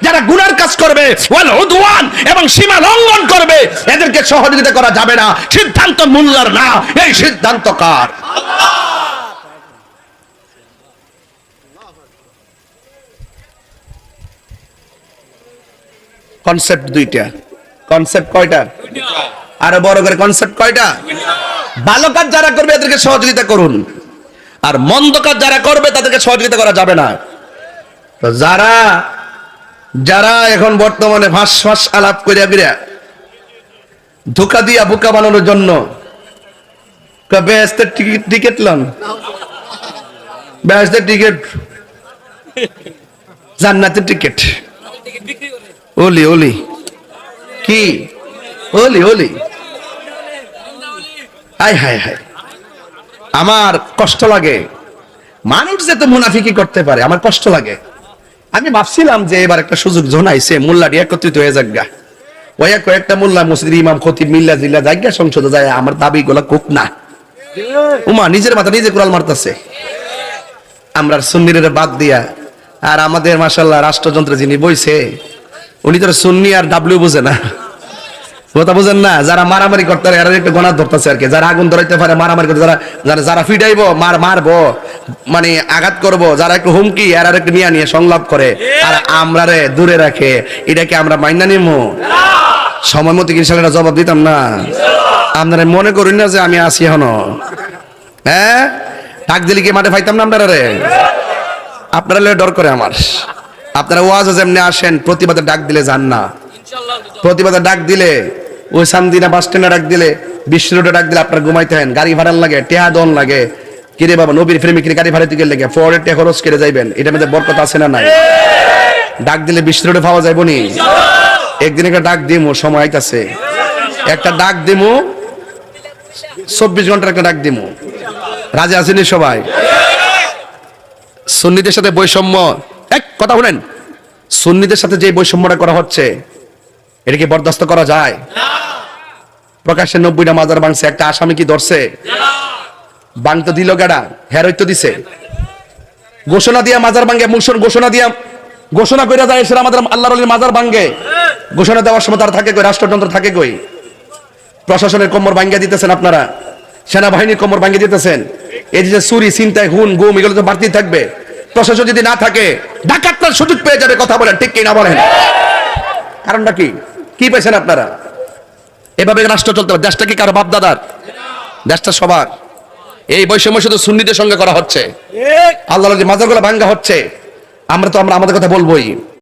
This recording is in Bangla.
যারা গুনার কাজ করবে ওয়াল উদওয়ান এবং সীমা লঙ্ঘন করবে এদেরকে সহযোগিতা করা যাবে না। সিদ্ধান্ত মোল্লার না, এই সিদ্ধান্ত কার? কনসেপ্ট দুইটা। কনসেপ্ট কয়টা? আরো বড় করে কনসেপ্ট কয়টা? ভালো কাজ যারা করবে এদেরকে সহযোগিতা করুন, আর মন্দ কাজ যারা করবে তাদেরকে সহযোগিতা করা যাবে না। তো যারা এখন বর্তমানে ফাঁস আলাপ করিয়া বিরা ধোকা দিয়া বোকা বানানোর জন্য বেহেশতের টিকিট লন, বেহেশতের টিকিট, জান্নাতের টিকিট, ওলি ওলি কি ওলি ওলি, হায় হায় হায়, আমার কষ্ট লাগে। মানুষ যে তো মুনাফিকি করতে পারে, আমার কষ্ট লাগে। আমি ভাবছিলাম যে এবার একটা সুযোগ জোনাইছে, মোল্লাটি একত্রিত হয়ে যাক গা, ওই কয়েকটা মোল্লা মসজিদের ইমাম খতিব মিল্লা জিল্লা জায়গা সংসদে যায় আমার দাবি গুলা কোক না। উমা নিজের মাথা নিজে কুড়াল মারতেছে। আমরা সুন্নির বাদ দিয়া, আর আমাদের মাশাআল্লাহ রাষ্ট্রযন্ত্রে যিনি বইছে উনি তো সুন্নি আর ডাব্লিউ বুঝে না, কথা বুঝেন না। যারা মারামারি করতে পারে এরা একটু গণা ধরতেছে আর কি, যারা আগুন ধরাইতে পারে মারামারি করতে, যারা ফিডাইবো মারবো মানে আঘাত করব, যারা একটু হুমকি এরা একটু নিয়ে সংলাপ করে আর আমরা রে দূরে রাখে, এটাকে আমরা মাইনা নিমু? সময় মতো ইনশাআল্লাহ জবাব দিতাম না। আপনারা মনে করেন না যে আমি আসি এখনো, হ্যাঁ ডাক দিলে কি মাঠে পাইতাম না আপনারা রে? আপনারা ডর করে আমার। আপনারা ওয়াজ যেমনি আসেন, প্রতিবাদে ডাক দিলে যান না। প্রতিবাদে ডাক দিলে ওই সান্দিনা বাস স্ট্যান্ডে ডাক দিলে, বিশ্ব রোডে ডাক দিলে আপনার ঘুমাইতেন, গাড়ি ভাড়ার লাগে, টেহা দন লাগে। কিরে বাবা নবীর প্রেমিকের গাড়ি ভাড়া দিকে লেগে ফোরে টেহা খরচ করে যাইবেন, এটার মধ্যে বরকত আছে না নাই? ডাক দিলে বিশ্ব রোডে পাওয়া যাইব নি? একদিন একটা ডাক দিমু, সময় আইতাছে, একটা ডাক দিমু, 24 ঘন্টার একটা ডাক দিমু। রাজি আছেন সবাই? সুন্নিদের সাথে বৈষম্য, এক কথা বলেন, সুন্নিদের সাথে যে বৈষম্যটা করা হচ্ছে এটা কি বরদাস্ত করা যায়? প্রকাশ্যে 90টা মাজার ভাঙছে, একটা আসামি কি ধরছে? ভাঙতে দিল গাড়া, হেরোই তো দিছে। ঘোষণা দিয়া মাজার ভাঙে, ঘোষণা দিয়া ঘোষণা করে যায় সেটা আমাদের আল্লাহর ওলির মাজার ভাঙে। ঘোষণা দেওয়ার সময় তার থাকে কই, রাষ্ট্রযন্ত্র থাকে কই? প্রশাসনের কোমর ভাঙিয়ে দিতেছেন আপনারা, সেনাবাহিনীর কোমর ভাঙিয়ে দিতেছেন। এই যে চুরি ছিনতাই হুন গুম এগুলো তো বাড়তি থাকবে। প্রশাসন যদি না থাকে ডাকাতরা সুযোগ পেয়ে যাবে। কথা বলেন ঠিক কি না বলেন? কারণটা কি? কি পেয়েছেন আপনারা? এভাবে রাষ্ট্র চলতে হবে? দেশটা কি কারো বাপ দাদার? দেশটা সবার। এই বৈষম্য শুধু সুন্নিদের সঙ্গে করা হচ্ছে, আল্লাহর মাজারগুলো ভাঙা হচ্ছে। আমরা আমাদের কথা বলবোই।